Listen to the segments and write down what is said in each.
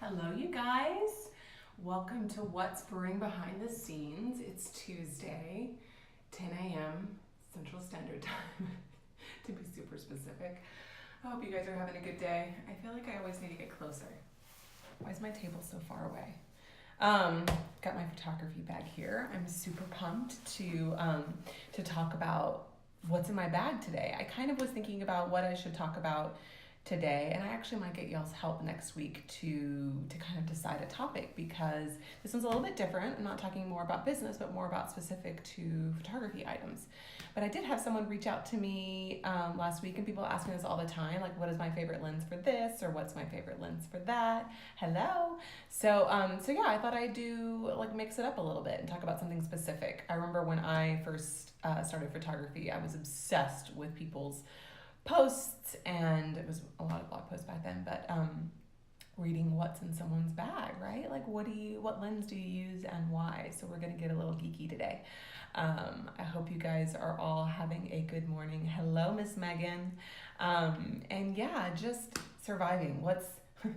Hello, you guys. Welcome to What's Brewing Behind the Scenes. It's Tuesday, 10 a.m. Central Standard Time, to be super specific. I hope you guys are having a good day. I feel like I always need to get closer. Why is my table so far away? Got my photography bag here. I'm super pumped to talk about what's in my bag today. I kind of was thinking about what I should talk about today, and I actually might get y'all's help next week to kind of decide a topic, because this one's a little bit different. I'm not talking more about business, but more about specific to photography items. But I did have someone reach out to me last week, and people ask me this all the time, like, what is my favorite lens for this, or what's my favorite lens for that? Hello. So yeah, I thought I'd do, like, mix it up a little bit and talk about something specific. I remember when I first started photography, I was obsessed with people's posts, and it was a lot of blog posts back then, but reading what's in someone's bag, right? Like, what lens do you use and why? So we're gonna get a little geeky today. I hope you guys are all having a good morning. Hello, Miss Megan. And yeah, just surviving. What's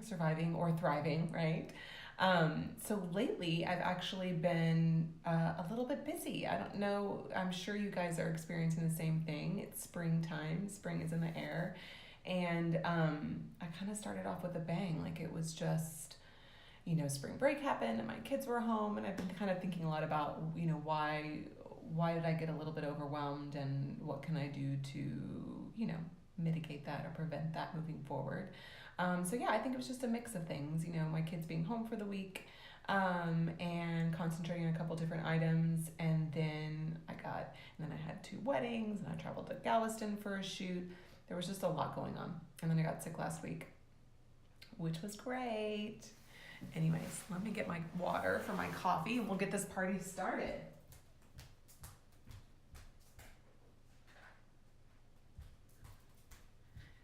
surviving or thriving, right? So lately I've actually been a little bit busy. I don't know, I'm sure you guys are experiencing the same thing. It's springtime, spring is in the air. And I kind of started off with a bang. Like, it was just, spring break happened and my kids were home, and I've been kind of thinking a lot about, why did I get a little bit overwhelmed, and what can I do to, mitigate that or prevent that moving forward. So yeah, I think it was just a mix of things, my kids being home for the week, and concentrating on a couple different items. And then I had 2 weddings, and I traveled to Galveston for a shoot. There was just a lot going on. And then I got sick last week, which was great. Anyways, let me get my water for my coffee, and we'll get this party started.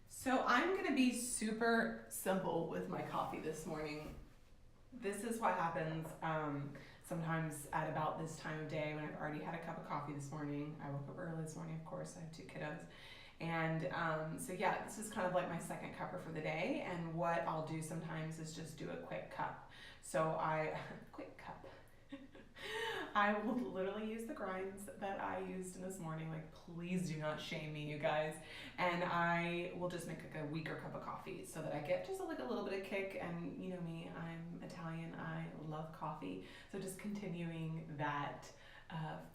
So I'm gonna be super simple with my coffee this morning. This is what happens sometimes at about this time of day, when I've already had a cup of coffee this morning. I woke up early this morning, of course, I have 2 kiddos. And so yeah, this is kind of like my second cupper for the day. And what I'll do sometimes is just do a quick cup. Quick cup. I will literally use the grinds that I used in this morning. Like, please do not shame me, you guys. And I will just make like a weaker cup of coffee, so that I get just like a little bit of kick. And you know me, I'm Italian, I love coffee. So just continuing that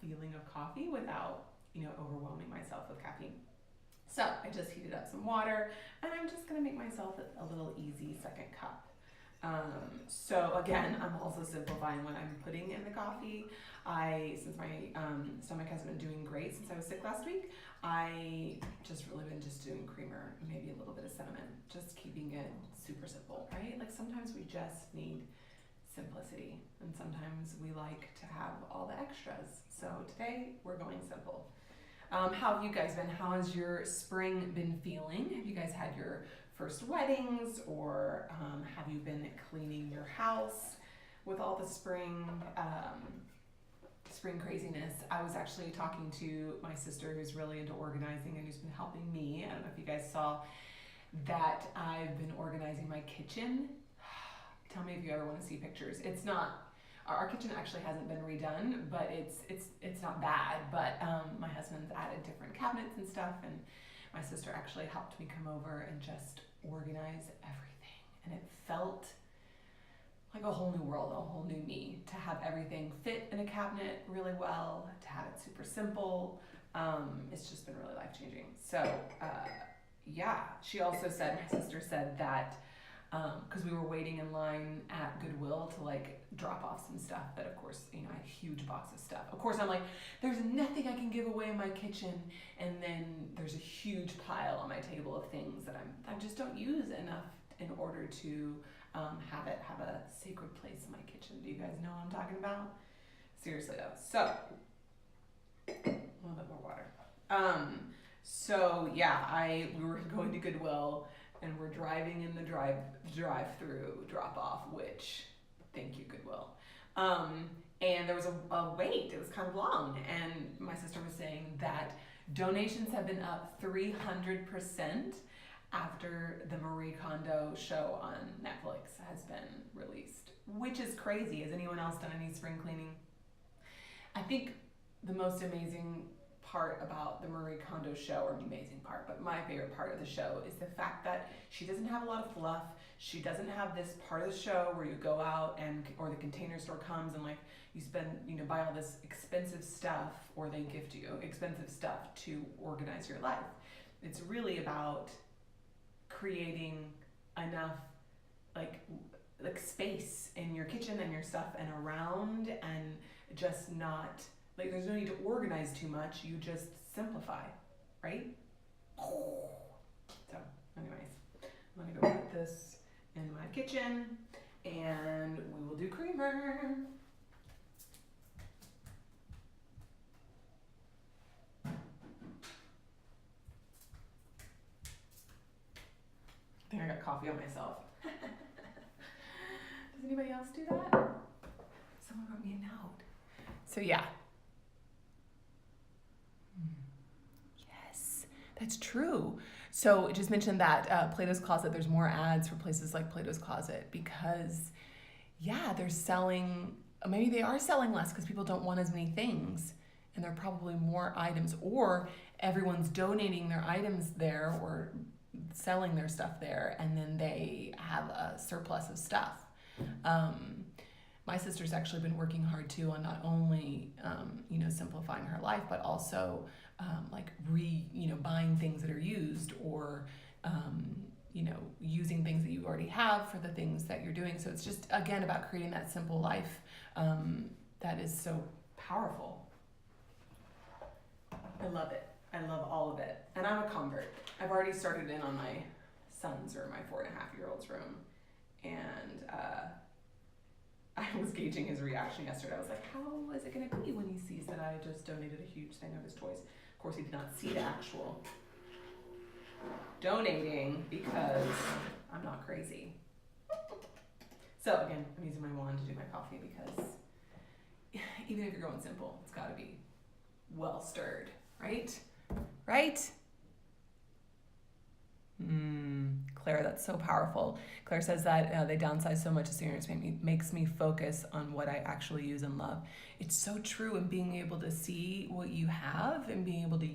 feeling of coffee without, overwhelming myself with caffeine. So I just heated up some water, and I'm just gonna make myself a little easy second cup. So again, I'm also simplifying what I'm putting in the coffee. Since my stomach hasn't been doing great since I was sick last week, I just really been just doing creamer, maybe a little bit of cinnamon, just keeping it super simple, right? Like, sometimes we just need simplicity, and sometimes we like to have all the extras. So today we're going simple. How have you guys been? How has your spring been feeling? Have you guys had your first weddings, or have you been cleaning your house with all the spring craziness? I was actually talking to my sister, who's really into organizing and who's been helping me. I don't know if you guys saw that I've been organizing my kitchen. Tell me if you ever want to see pictures. It's not, our kitchen actually hasn't been redone, but it's not bad. But my husband's added different cabinets and stuff, and my sister actually helped me come over and just organize everything. And it felt like a whole new world, a whole new me, to have everything fit in a cabinet really well, to have it super simple. It's just been really life-changing. So yeah, she also said, my sister said that, because we were waiting in line at Goodwill to like drop off some stuff, but of course, I had a huge box of stuff. Of course, I'm like, there's nothing I can give away in my kitchen, and then there's a huge pile on my table of things that I just don't use enough in order to have a sacred place in my kitchen. Do you guys know what I'm talking about? Seriously though. So a little bit more water. So yeah, we were going to Goodwill, and we're driving in the drive-through drop-off, which, thank you, Goodwill. And there was a wait. It was kind of long, and my sister was saying that donations have been up 300% after the Marie Kondo show on Netflix has been released, which is crazy. Has anyone else done any spring cleaning? I think the most amazing part about the Marie Kondo show, or amazing part, but my favorite part of the show is the fact that she doesn't have a lot of fluff. She doesn't have this part of the show where you go out and, or the Container Store comes and like you spend, buy all this expensive stuff, or they gift you expensive stuff to organize your life. It's really about creating enough like space in your kitchen and your stuff and around, and just not like there's no need to organize too much. You just simplify, right? So anyways, I'm gonna go put this in my kitchen and we will do creamer. I think I got coffee on myself. Does anybody else do that? Someone wrote me a note. So yeah. Yes, that's true. So just mentioned that Plato's Closet, there's more ads for places like Plato's Closet because, yeah, they're selling, maybe they are selling less because people don't want as many things and there are probably more items, or everyone's donating their items there or selling their stuff there, and then they have a surplus of stuff. My sister's actually been working hard too on not only simplifying her life, but also buying things that are used, or using things that you already have for the things that you're doing. So it's just again about creating that simple life that is so powerful. I love it. I love all of it. And I'm a convert. I've already started in on my son's, or my 4.5-year-old's room. And I was gauging his reaction yesterday. I was like, how is it going to be when he sees that I just donated a huge thing of his toys? Of course, he did not see the actual donating because I'm not crazy. So again, I'm using my wand to do my coffee because even if you're going simple, it's got to be well stirred, right? Right? Claire, that's so powerful. Claire says that they downsize so much this year, it makes me focus on what I actually use and love. It's so true, and being able to see what you have and being able to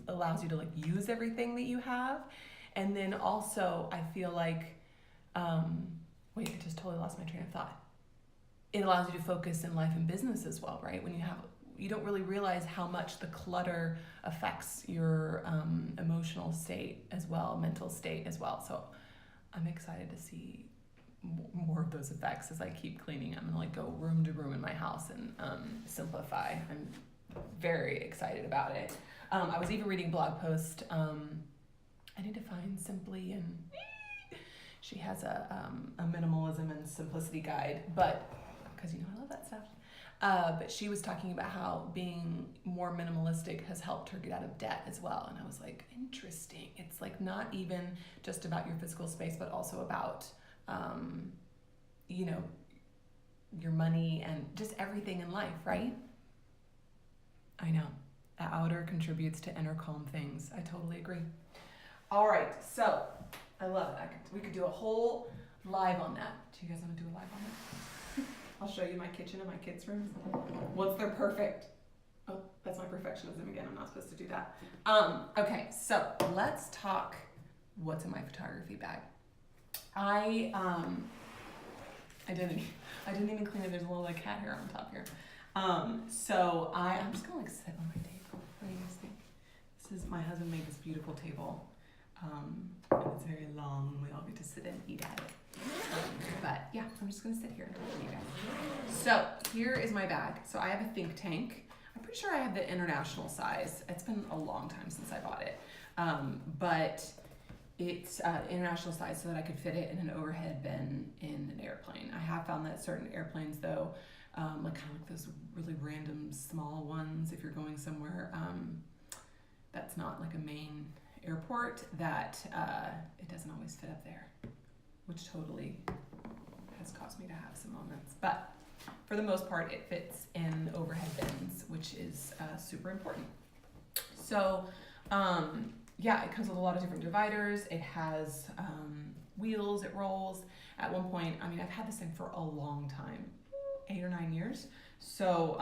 allows you to like use everything that you have. And then also I feel like wait, I just totally lost my train of thought. It allows you to focus in life and business as well, right? When you don't really realize how much the clutter affects your emotional state as well, mental state as well. So I'm excited to see more of those effects as I keep cleaning. I'm gonna like go room to room in my house and simplify. I'm very excited about it. I was even reading a blog post. I need to find Simply, and she has a minimalism and simplicity guide, but because I love that stuff. But she was talking about how being more minimalistic has helped her get out of debt as well. And I was like, interesting. It's like not even just about your physical space, but also about, your money and just everything in life, right? I know. The outer contributes to inner calm things. I totally agree. All right. So I love it. We could do a whole live on that. Do you guys want to do a live on that? I'll show you my kitchen and my kids' rooms once they're perfect. Oh, that's my perfectionism again. I'm not supposed to do that. Okay, so let's talk what's in my photography bag. I didn't even clean it. There's a little like cat hair on top here. So I'm just gonna like sit on my table. What do you guys think? This is, my husband made this beautiful table. And it's very long. We all get to sit and eat at it. But yeah, I'm just gonna sit here and talk to you guys. So here is my bag. So I have a think tank. I'm pretty sure I have the international size. It's been a long time since I bought it. But it's international size so that I could fit it in an overhead bin in an airplane. I have found that certain airplanes though, like kind of like those really random small ones, if you're going somewhere that's not like a main airport, that it doesn't always fit up there, which totally has caused me to have some moments. But for the most part, it fits in overhead bins, which is super important. So yeah, it comes with a lot of different dividers. It has wheels, it rolls. At one point, I mean, I've had this thing for a long time, 8 or 9 years. So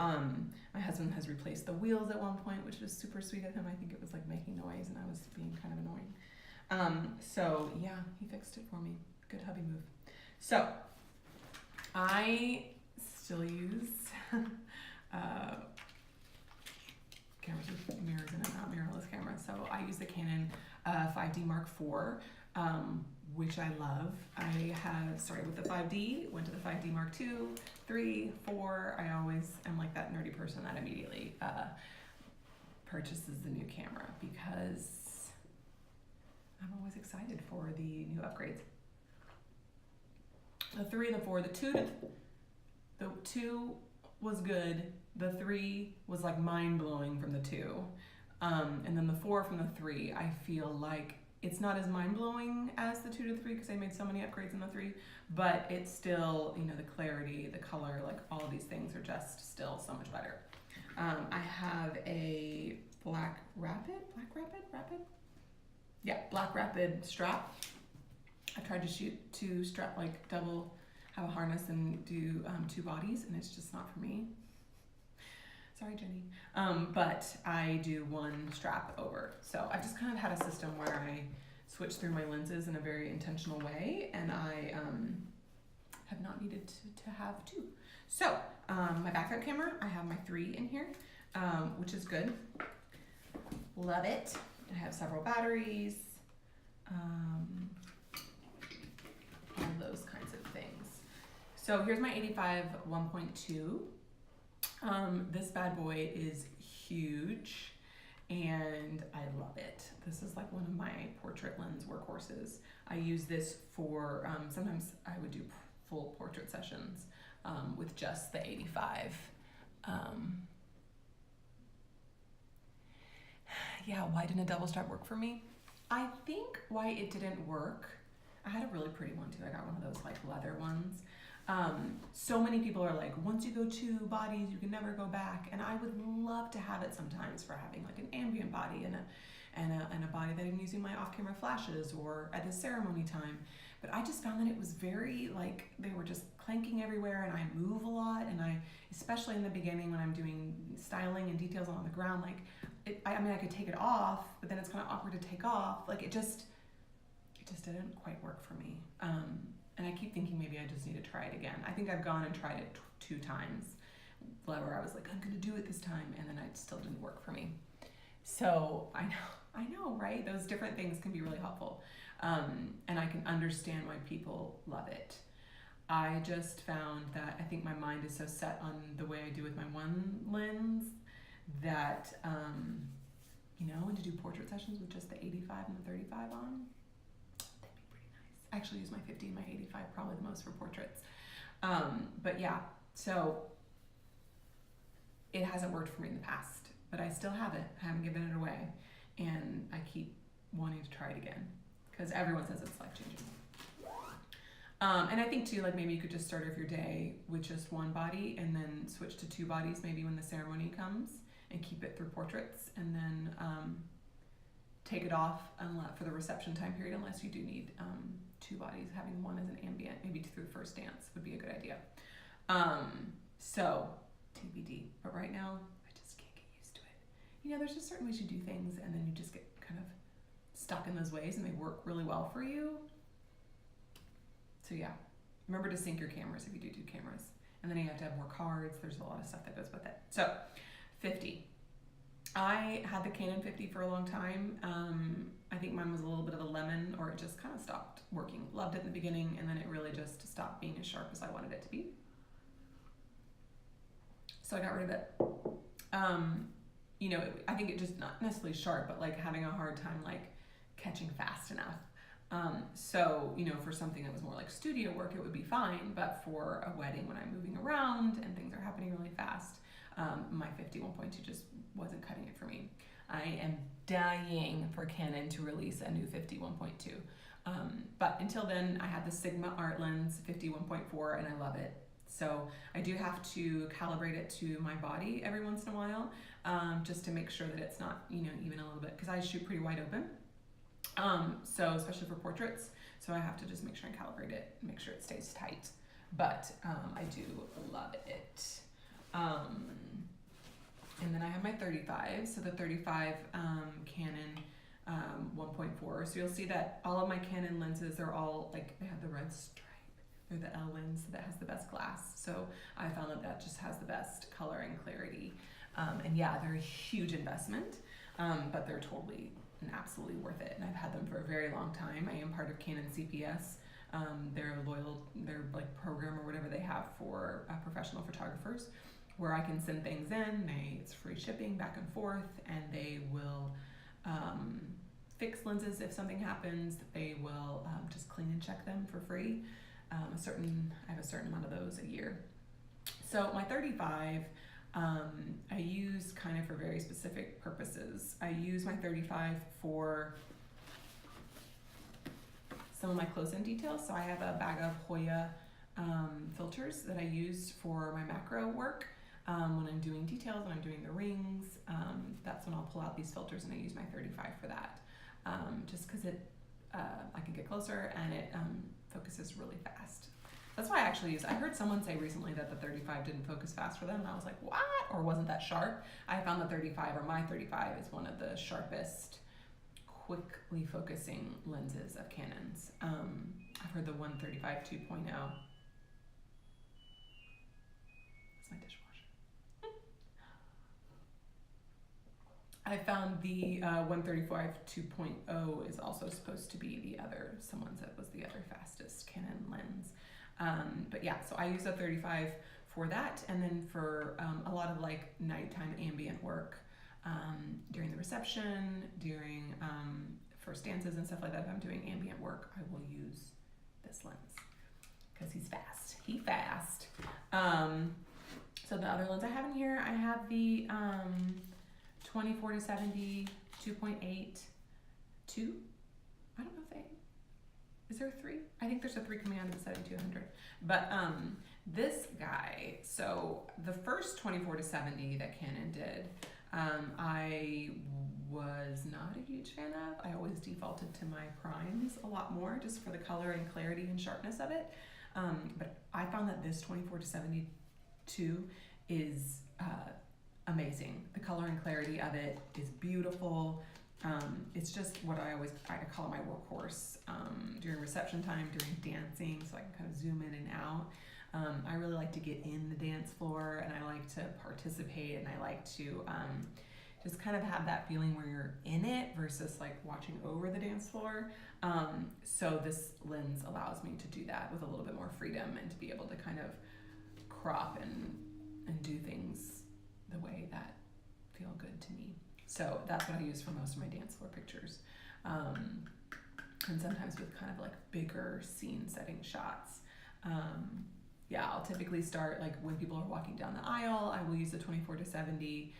my husband has replaced the wheels at one point, which was super sweet of him. I think it was like making noise and I was being kind of annoying. So yeah, he fixed it for me. Good hubby move. So I still use cameras with mirrors in it, not mirrorless cameras. So I use the Canon 5D Mark IV, which I love. I have started with the 5D, went to the 5D Mark II, 3, 4. I always am like that nerdy person that immediately purchases the new camera because I'm always excited for the new upgrades. The 3 and the 4, the 2 was good. The 3 was like mind-blowing from the 2. And then the 4 from the 3, I feel like it's not as mind-blowing as the 2 to 3 because I made so many upgrades in the 3, but it's still, you know, the clarity, the color, like all of these things are just still so much better. I have a Black Rapid strap. I tried to shoot 2 strap, like double, have a harness and do 2 bodies, and it's just not for me. Sorry, Jenny. But I do 1 strap over. So I've just kind of had a system where I switch through my lenses in a very intentional way, and I have not needed to have 2. So my backup camera, I have my 3 in here, which is good. Love it. I have several batteries, all those kinds of things. So here's my 85 1.2. This bad boy is huge and I love it. This is like one of my portrait lens workhorses. I use this for, sometimes I would do full portrait sessions with just the 85. Yeah, why didn't a double strap work for me? I think why it didn't work, I had a really pretty one too. I got one of those like leather ones. So many people are like, once you go 2 bodies, you can never go back. And I would love to have it sometimes for having like an ambient body and a body that I'm using my off-camera flashes or at the ceremony time. But I just found that it was very like, they were just clanking everywhere and I move a lot. And I, especially in the beginning when I'm doing styling and details on the ground, like I mean, I could take it off, but then it's kind of awkward to take off. Like it just didn't quite work for me. And I keep thinking maybe I just need to try it again. I think I've gone and tried it 2 times where I was like, I'm gonna do it this time, and then it still didn't work for me. So I know, right? Those different things can be really helpful. And I can understand why people love it. I just found that I think my mind is so set on the way I do with my one lens that, you know, and to do portrait sessions with just the 85 and the 35 on, I actually use my 50 and my 85 probably the most for portraits. But yeah, so it hasn't worked for me in the past, but I still have it. I haven't given it away. And I keep wanting to try it again because everyone says it's life-changing. And I think too, like maybe you could just start off your day with just 1 body and then switch to 2 bodies maybe when the ceremony comes and keep it through portraits, and then take it off for the reception time period unless you do need 2 bodies. Having 1 as an ambient, maybe through the first dance would be a good idea. So TBD, but right now I just can't get used to it. You know, there's just certain ways you do things and then you just get kind of stuck in those ways and they work really well for you. So yeah, remember to sync your cameras if you do cameras. And then you have to have more cards. There's a lot of stuff that goes with it. So 50. I had the Canon 50 for a long time. I think mine was a little bit of a lemon, or it just kind of stopped working. Loved it in the beginning, and then it really just stopped being as sharp as I wanted it to be. So I got rid of it. You know, I think it just not necessarily sharp, but like having a hard time like catching fast enough. So, you know, for something that was more like studio work, it would be fine, but for a wedding when I'm moving around and things are happening really fast, my 50 1.2 just wasn't cutting it for me. I am dying for Canon to release a new 50 1.2. But until then, I had the Sigma Art Lens 50 1.4 and I love it. So I do have to calibrate it to my body every once in a while, just to make sure that it's not, you know, even a little bit, because I shoot pretty wide open. So especially for portraits, so I have to just make sure I calibrate it, make sure it stays tight. But I do love it. And then I have my 35. So the 35 Canon 1.4. So you'll see that all of my Canon lenses are all like, they have the red stripe. They're the L lens that has the best glass. So I found that that just has the best color and clarity. And yeah, they're a huge investment, but they're totally and absolutely worth it. And I've had them for a very long time. I am part of Canon CPS. Their like program or whatever they have for professional photographers, where I can send things in. It's free shipping back and forth, and they will fix lenses if something happens. They will just clean and check them for free. I have a certain amount of those a year. So my 35, I use kind of for very specific purposes. I use my 35 for some of my close-in details. So I have a bag of Hoya filters that I use for my macro work. When I'm doing details, when I'm doing the rings, that's when I'll pull out these filters, and I use my 35 for that. Just because I can get closer and it focuses really fast. That's why I actually I heard someone say recently that the 35 didn't focus fast for them, and I was like, what? Or wasn't that sharp? I found the 35, or my 35, is one of the sharpest, quickly focusing lenses of Canon's. I've heard the 135 2.0. That's my dishwasher. I found the 135 2.0 is also supposed to be the other, someone said was the other fastest Canon lens. But yeah, so I use a 35 for that, and then for a lot of like nighttime ambient work, during the reception, during first dances and stuff like that. If I'm doing ambient work, I will use this lens because he's fast. He's fast. So the other lens I have in here, I have the 24-70 2.8 2. I don't know if they. Is there a 3? I think there's a 3 coming out of the 7200. But this guy, so the first 24-70 that Canon did, I was not a huge fan of. I always defaulted to my primes a lot more, just for the color and clarity and sharpness of it. But I found that this 24-72 is amazing. The color and clarity of it is beautiful. It's just what I call it my workhorse during reception time, during dancing, so I can kind of zoom in and out. I really like to get in the dance floor, and I like to participate, and I like to just kind of have that feeling where you're in it versus like watching over the dance floor. So this lens allows me to do that with a little bit more freedom, and to be able to kind of crop and do things the way that feel good to me. So that's what I use for most of my dance floor pictures. And sometimes with kind of like bigger scene setting shots. Yeah, I'll typically start like when people are walking down the aisle, I will use the 24-70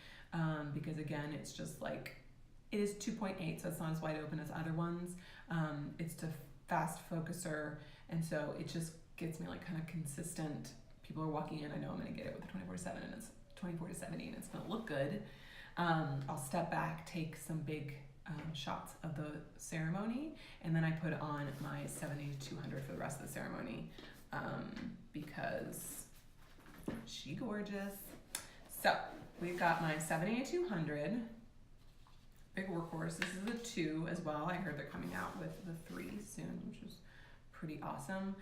because again, it's just like, it is 2.8, so it's not as wide open as other ones. It's a fast focuser, and so it just gets me like kind of consistent. People are walking in, I know I'm gonna get it with the 24-7 and it's 24-70 and it's gonna look good. I'll step back, take some big shots of the ceremony, and then I put on my 70-200 for the rest of the ceremony because she gorgeous. So we've got my 70-200, big workhorse. This is a 2 as well. I heard they're coming out with the 3 soon, which is pretty awesome.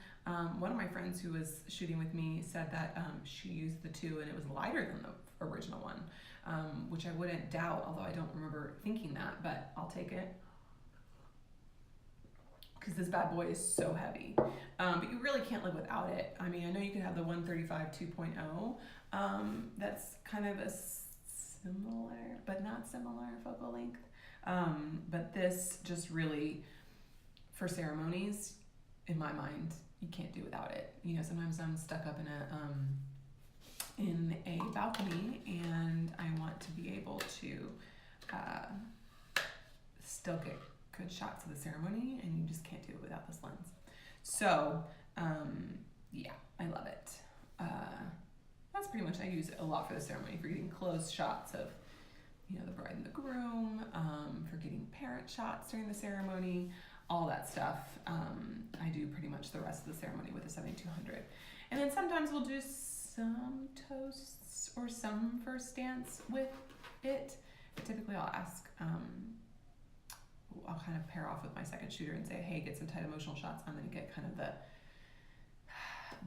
One of my friends who was shooting with me said that she used the 2 and it was lighter than the original one. Which I wouldn't doubt, although I don't remember thinking that, but I'll take it. Because this bad boy is so heavy. But you really can't live without it. I mean, I know you can have the 135 2.0. That's kind of a similar, but not similar focal length. But this just really, for ceremonies, in my mind, you can't do without it. You know, sometimes I'm stuck up in a balcony and I want to be able to still get good shots of the ceremony, and you just can't do it without this lens. So yeah, I love it. That's pretty much, I use it a lot for the ceremony, for getting close shots of, the bride and the groom, for getting parent shots during the ceremony, all that stuff. I do pretty much the rest of the ceremony with the 7200. And then sometimes we'll do some toasts or some first dance with it. But typically I'll ask, I'll kind of pair off with my second shooter and say, hey, get some tight emotional shots. I'm going to get kind of the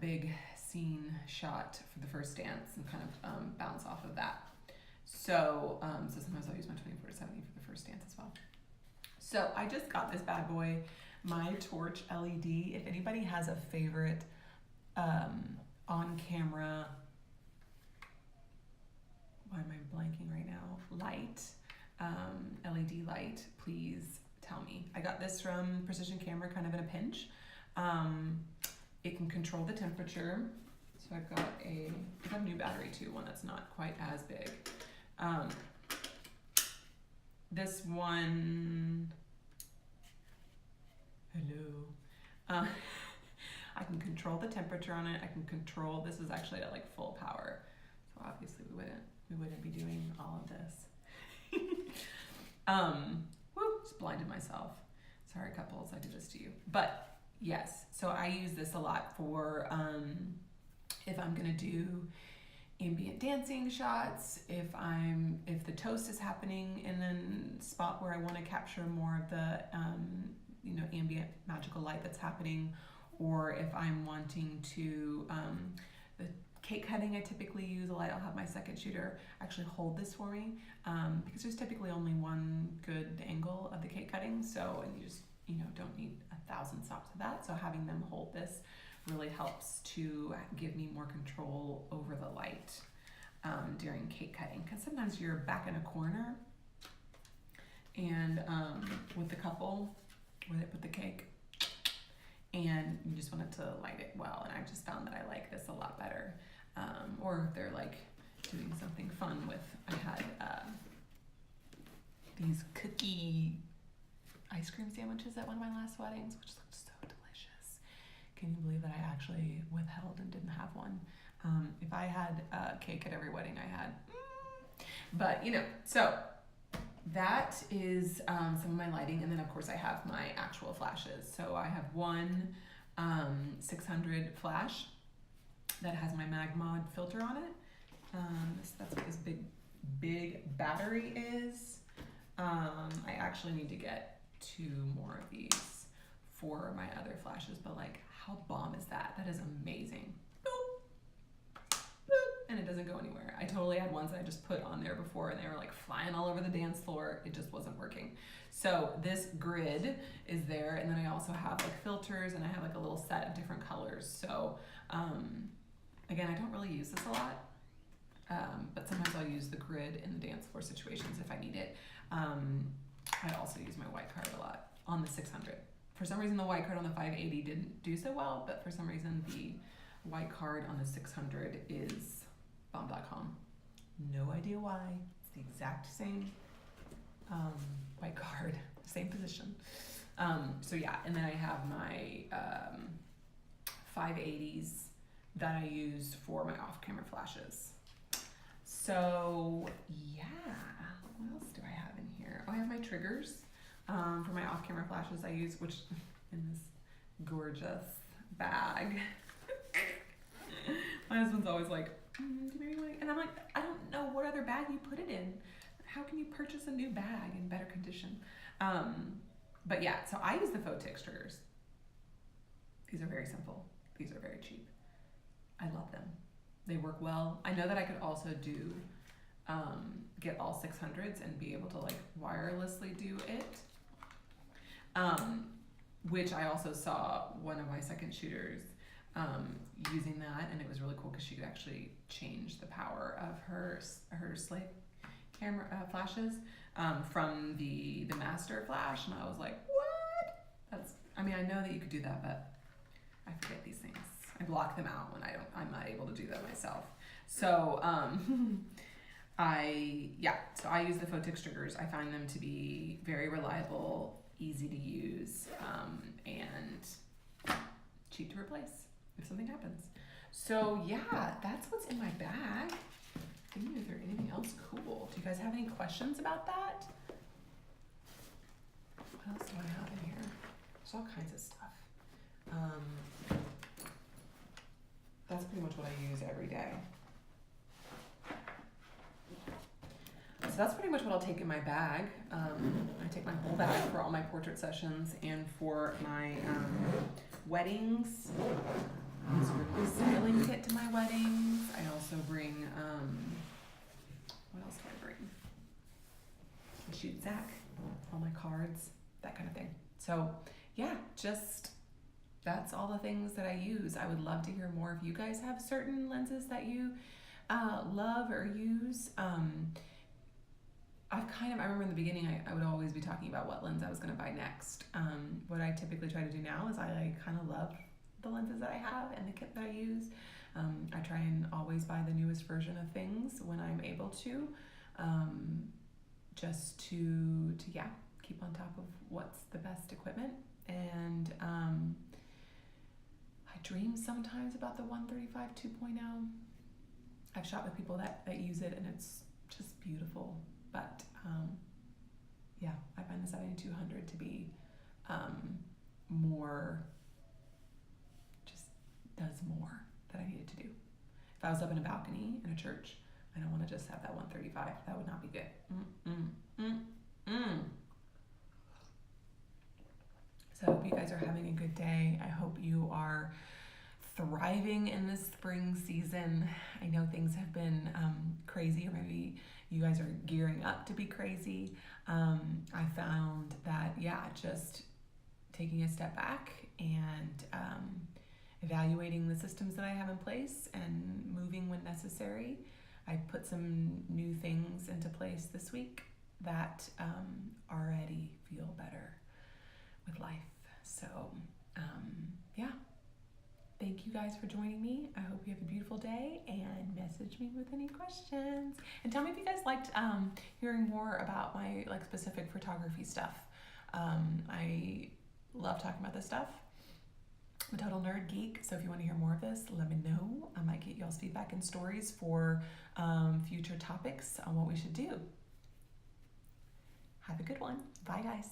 big scene shot for the first dance and kind of bounce off of that. So, so sometimes I'll use my 24 to 70 for the first dance as well. So I just got this bad boy, my torch LED. If anybody has a favorite on camera, why am I blanking right now? Light, LED light, please tell me. I got this from Precision Camera kind of in a pinch. It can control the temperature. So I've got a new battery too, one that's not quite as big. This one, hello. I can control the temperature on it. I can control, this is actually at like full power. So obviously we wouldn't be doing all of this. Just blinded myself. Sorry couples, I did this to you. But yes, so I use this a lot for, if I'm gonna do ambient dancing shots, if the toast is happening in a spot where I want to capture more of the ambient magical light that's happening, or if I'm wanting to the cake cutting, I typically use a light. I'll have my second shooter actually hold this for me, because there's typically only one good angle of the cake cutting, so and you just don't need 1,000 stops of that. So having them hold this really helps to give me more control over the light during cake cutting, because sometimes you're back in a corner and with the couple where they put the cake and you just want it to light it well, and I've just found that I like this a lot better. Or if they're like doing something fun with, I had these cookie ice cream sandwiches at one of my last weddings, which looked so delicious. Can you believe that I actually withheld and didn't have one? If I had cake at every wedding I had. But, so that is some of my lighting. And then, of course, I have my actual flashes. So I have one 600 flash that has my Magmod filter on it. That's what this big battery is. I actually need to get 2 more of these for my other flashes, but like, how bomb is that? That is amazing. Boop, boop, and it doesn't go anywhere. I totally had ones that I just put on there before and they were like flying all over the dance floor. It just wasn't working. So this grid is there, and then I also have like filters, and I have like a little set of different colors. So again, I don't really use this a lot, but sometimes I'll use the grid in the dance floor situations if I need it. I also use my white card a lot on the 600. For some reason, the white card on the 580 didn't do so well, but for some reason, the white card on the 600 is bomb.com. No idea why. It's the exact same white card, same position. So yeah, and then I have my 580s that I use for my off-camera flashes. So yeah, what else do I have in here? Oh, I have my triggers for my off-camera flashes I use, which in this gorgeous bag. My husband's always like, do you maybe want to? And I'm like, I don't know what other bag you put it in. How can you purchase a new bag in better condition? But yeah, so I use the Photix triggers. These are very simple. These are very cheap. I love them. They work well. I know that I could also do, get all 600s and be able to like wirelessly do it. Which I also saw one of my second shooters using that, and it was really cool because she could actually change the power of her slate camera flashes from the master flash, and I was like, what? I mean, I know that you could do that, but I forget these things. I block them out when I'm not able to do that myself. So I use the Photix triggers. I find them to be very reliable, easy to use, and cheap to replace if something happens. So yeah, that's what's in my bag. Thinking if there's anything else cool. Do you guys have any questions about that? What else do I have in here? There's all kinds of stuff. That's pretty much what I use every day. So that's pretty much what I'll take in my bag. I take my whole bag for all my portrait sessions and for my weddings. I also bring a styling kit to my weddings. I also bring, what else do I bring? A shoot sack, all my cards, that kind of thing. So yeah, just that's all the things that I use. I would love to hear more if you guys have certain lenses that you love or use. I remember in the beginning, I would always be talking about what lens I was going to buy next. What I typically try to do now is I kind of love the lenses that I have and the kit that I use. I try and always buy the newest version of things when I'm able to, just to keep on top of what's the best equipment. And I dream sometimes about the 135 2.0. I've shot with people that use it and it's just beautiful. But yeah, I find the 7200 to be more, just does more that I needed to do. If I was up in a balcony in a church, I don't want to just have that 135. That would not be good. So I hope you guys are having a good day. I hope you are thriving in this spring season. I know things have been crazy, or maybe you guys are gearing up to be crazy. I found that, just taking a step back and evaluating the systems that I have in place and moving when necessary. I put some new things into place this week that already feel better with life. So, thank you guys for joining me. I hope you have a beautiful day, and message me with any questions. And tell me if you guys liked hearing more about my specific photography stuff. I love talking about this stuff. I'm a total nerd geek, so if you want to hear more of this, let me know. I might get y'all's feedback and stories for future topics on what we should do. Have a good one. Bye, guys.